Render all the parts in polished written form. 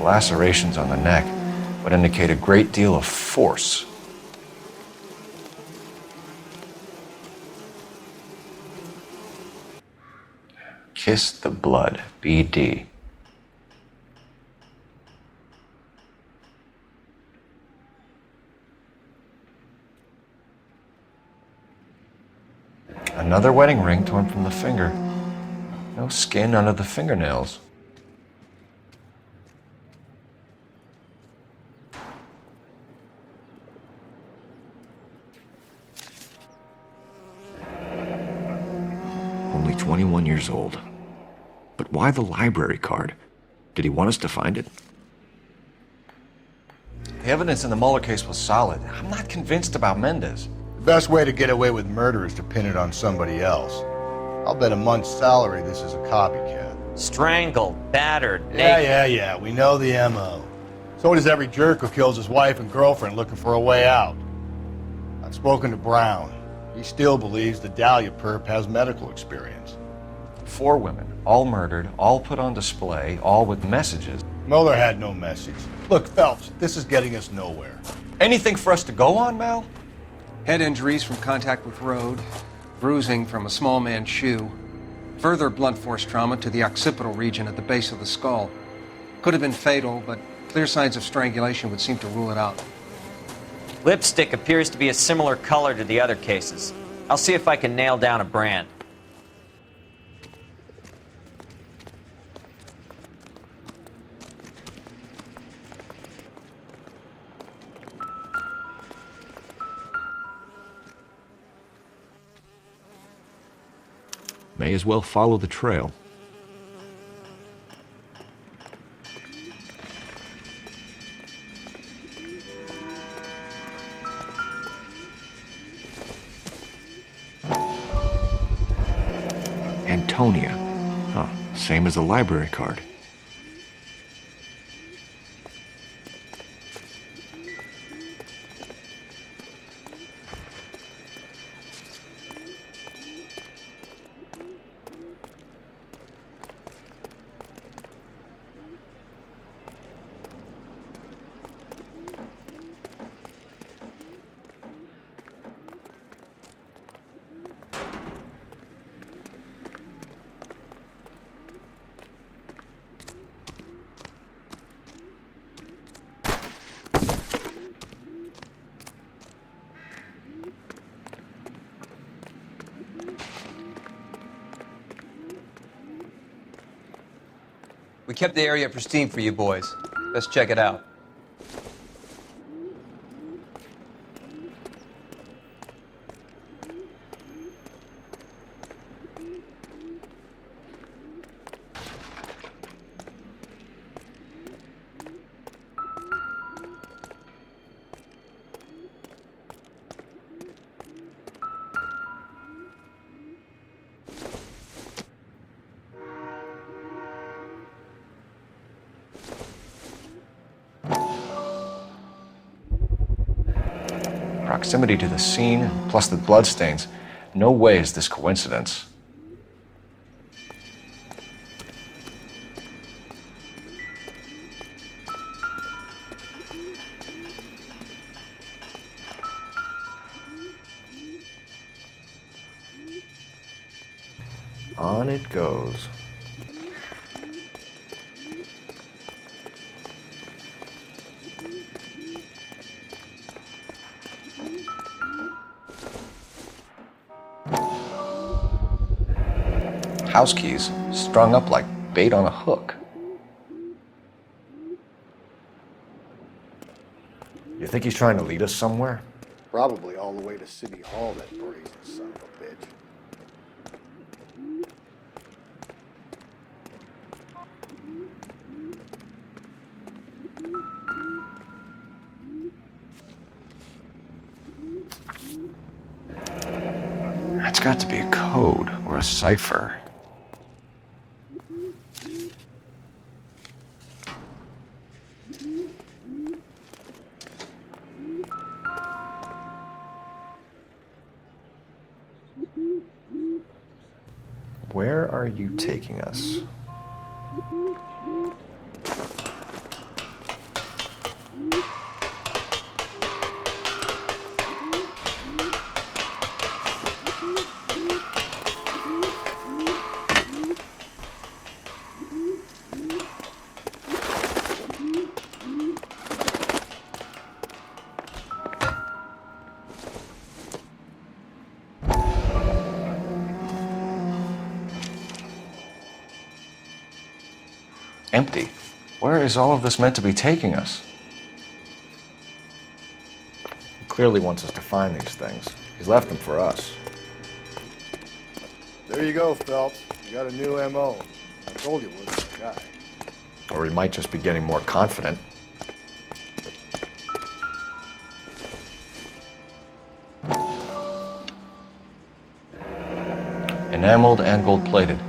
The lacerations on the neck would indicate a great deal of force. Kiss the blood, BD. Another wedding ring torn from the finger. No skin under the fingernails. Only 21 years old. But why the library card? Did he want us to find it? The evidence in the Mueller case was solid. I'm not convinced about Mendez. The best way to get away with murder is to pin it on somebody else. I'll bet a month's salary this is a copycat. Strangled, battered, naked. Yeah. We know the M.O. So does every jerk who kills his wife and girlfriend looking for a way out. I've spoken to Brown. He still believes the Dahlia perp has medical experience. 4 women, all murdered, all put on display, all with messages. Mueller had no message. Look, Phelps, this is getting us nowhere. Anything for us to go on, Mal? Head injuries from contact with road, bruising from a small man's shoe, further blunt force trauma to the occipital region at the base of the skull. Could have been fatal, but clear signs of strangulation would seem to rule it out. Lipstick appears to be a similar color to the other cases. I'll see if I can nail down a brand. May as well follow the trail. Antonia. Huh, same as the library card. We kept the area pristine for you boys. Let's check it out. Proximity to the scene, plus the bloodstains. No way is this coincidence. On it goes. House keys strung up like bait on a hook. You think he's trying to lead us somewhere? Probably all the way to City Hall, that brazen son of a bitch. That's got to be a code or a cipher. Where are you taking us? Empty. Where is all of this meant to be taking us? He clearly wants us to find these things. He's left them for us. There you go, Phelps. You got a new M.O. I told you it wasn't the guy. Or he might just be getting more confident. Enameled and gold-plated.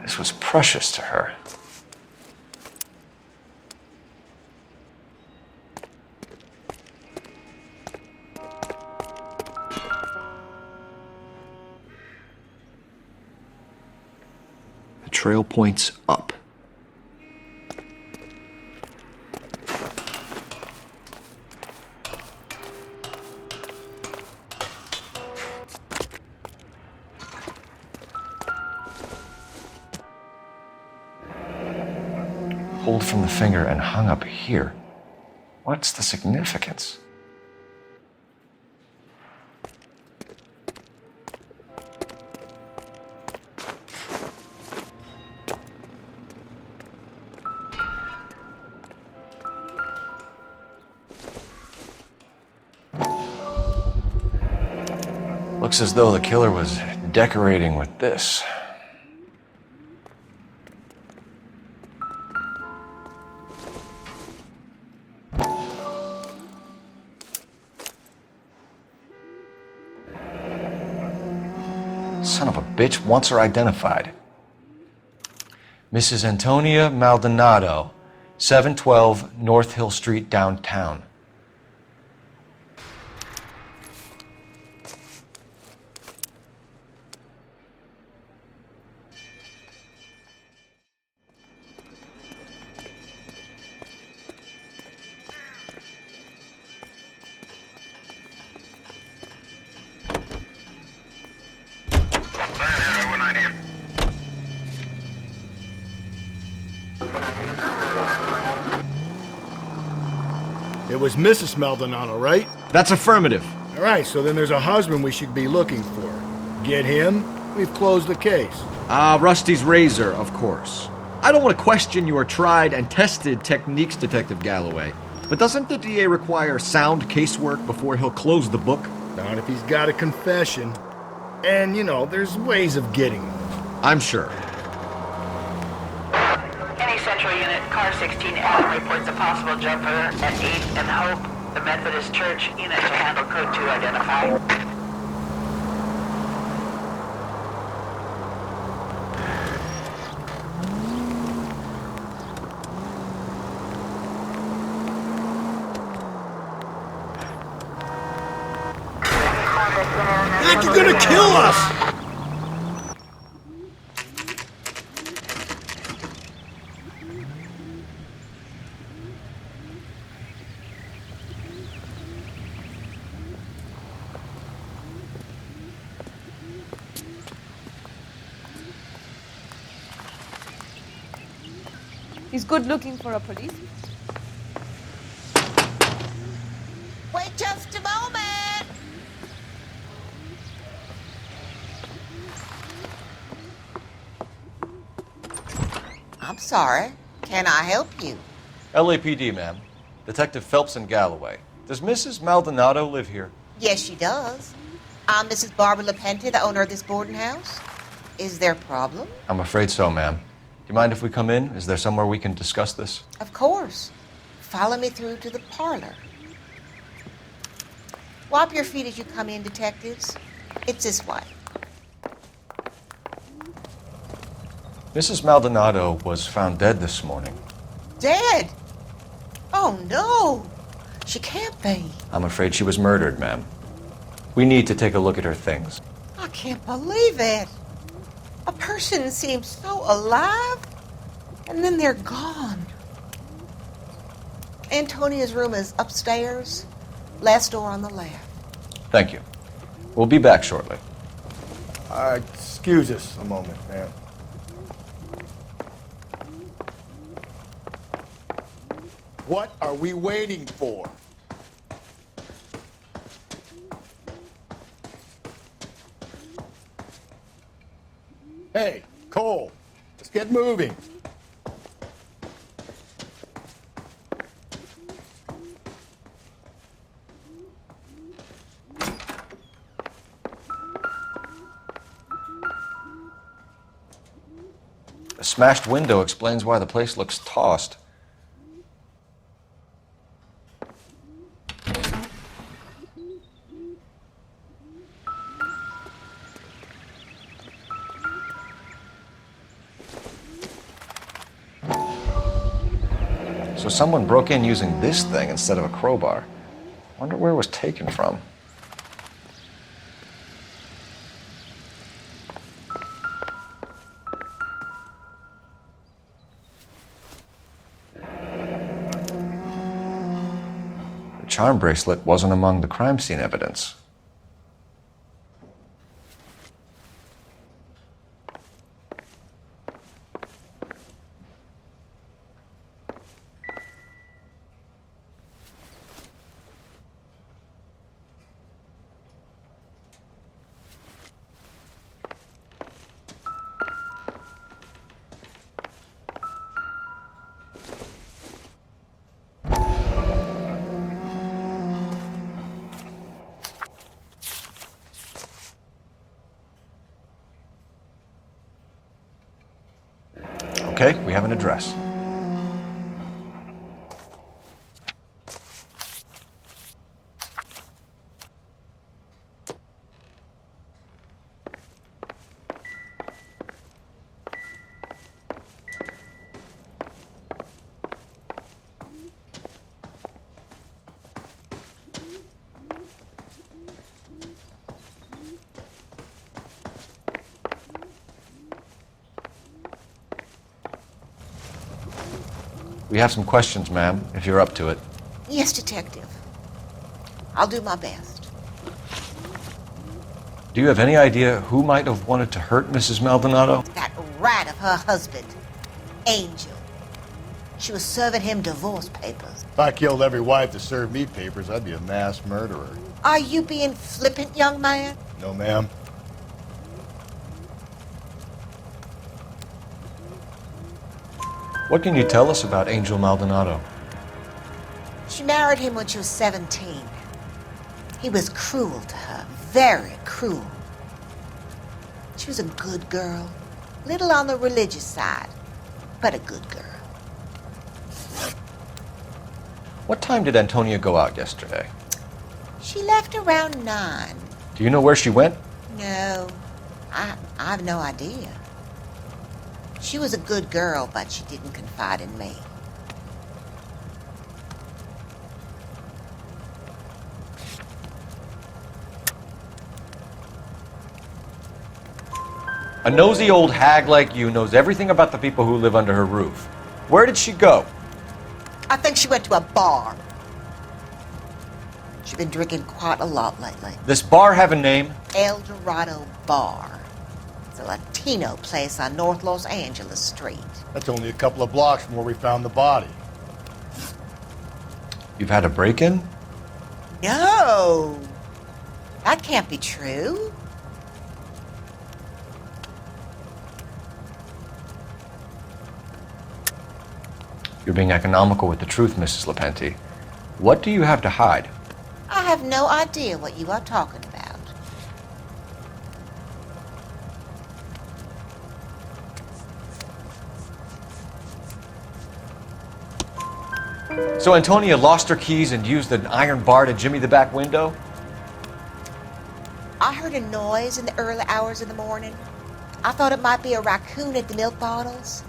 This was precious to her. The trail points up. Pulled from the finger and hung up here. What's the significance? Looks as though the killer was decorating with this. Son of a bitch wants her identified. Mrs. Antonia Maldonado, 712 North Hill Street, downtown. It was Mrs. Maldonado, right? That's affirmative. All right, so then there's a husband we should be looking for. Get him, we've closed the case. Rusty's razor, of course. I don't want to question your tried and tested techniques, Detective Galloway. But doesn't the DA require sound casework before he'll close the book? Not if he's got a confession. And, you know, there's ways of getting them. I'm sure. Any Central Unit, Car 16 Adam reports a possible jumper at 8th and Hope. The Methodist Church unit to handle code 2 identify. You're gonna kill us! He's good looking for a policeman. Wait just a moment! I'm sorry. Can I help you? LAPD, ma'am. Detective Phelps and Galloway. Does Mrs. Maldonado live here? Yes, she does. I'm Mrs. Barbara LaPente, the owner of this boarding house. Is there a problem? I'm afraid so, ma'am. Do you mind if we come in? Is there somewhere we can discuss this? Of course. Follow me through to the parlor. Wipe your feet as you come in, detectives. It's this way. Mrs. Maldonado was found dead this morning. Dead? Oh, no. She can't be. I'm afraid she was murdered, ma'am. We need to take a look at her things. I can't believe it. A person seems so alive, and then they're gone. Antonia's room is upstairs, last door on the left. Thank you. We'll be back shortly. Excuse us a moment, ma'am. What are we waiting for? Hey, Cole, let's get moving. The smashed window explains why the place looks tossed. So someone broke in using this thing instead of a crowbar. Wonder where it was taken from. The charm bracelet wasn't among the crime scene evidence. Okay, we have an address. We have some questions, ma'am, if you're up to it. Yes, Detective. I'll do my best. Do you have any idea who might have wanted to hurt Mrs. Maldonado? That rat of her husband, Angel. She was serving him divorce papers. If I killed every wife to serve me papers, I'd be a mass murderer. Are you being flippant, young man? No, ma'am. What can you tell us about Angel Maldonado? She married him when she was 17. He was cruel to her, very cruel. She was a good girl, little on the religious side, but a good girl. What time did Antonia go out yesterday? She left around 9. Do you know where she went? No, I have no idea. She was a good girl, but she didn't confide in me. A nosy old hag like you knows everything about the people who live under her roof. Where did she go? I think she went to a bar. She's been drinking quite a lot lately. This bar have a name? El Dorado Bar. It's a Latino place on North Los Angeles Street. That's only a couple of blocks from where we found the body. You've had a break-in? No! That can't be true. You're being economical with the truth, Mrs. Lepenti. What do you have to hide? I have no idea what you are talking about. So Antonia lost her keys and used an iron bar to jimmy the back window? I heard a noise in the early hours of the morning. I thought it might be a raccoon at the milk bottles.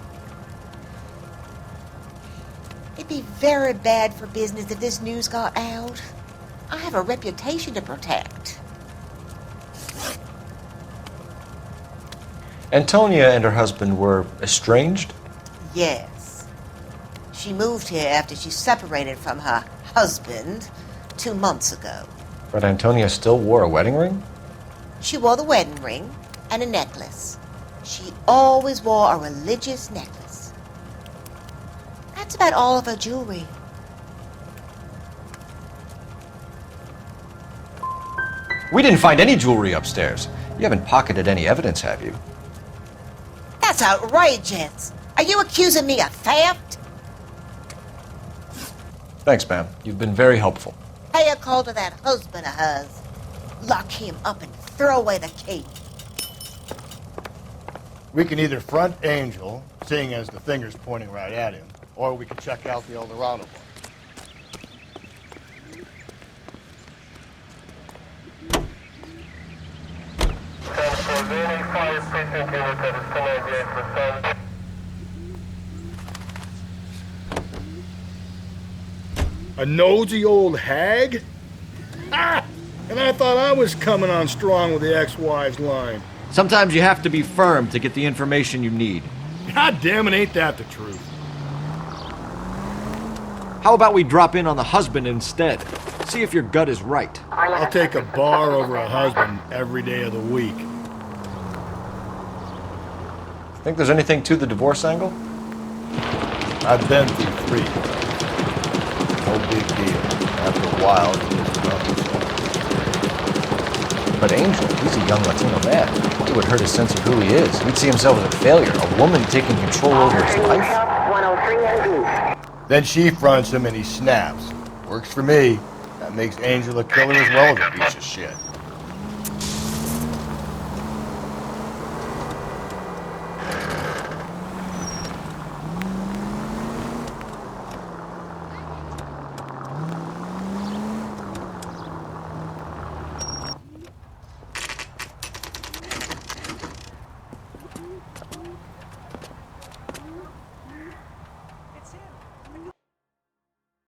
It'd be very bad for business if this news got out. I have a reputation to protect. Antonia and her husband were estranged? Yes. She moved here after she separated from her husband 2 months ago. But Antonia still wore a wedding ring? She wore the wedding ring and a necklace. She always wore a religious necklace. That's about all of her jewelry. We didn't find any jewelry upstairs. You haven't pocketed any evidence, have you? That's outrageous. Are you accusing me of theft? Thanks, ma'am. You've been very helpful. Pay a call to that husband of hers. Lock him up and throw away the key. We can either front Angel, seeing as the finger's pointing right at him, or we can check out the Eldorado bar. A nosy old hag? Ha! And I thought I was coming on strong with the ex-wives line. Sometimes you have to be firm to get the information you need. God damn it, ain't that the truth? How about we drop in on the husband instead? See if your gut is right. I'll take a bar over a husband every day of the week. Think there's anything to the divorce angle? I've been through 3. No big deal. After a while, it gets another. But Angel, he's a young Latino man. It would hurt his sense of who he is. He'd see himself as a failure, a woman taking control over his life. Then she fronts him and he snaps. Works for me. That makes Angel a killer as well as a piece of shit.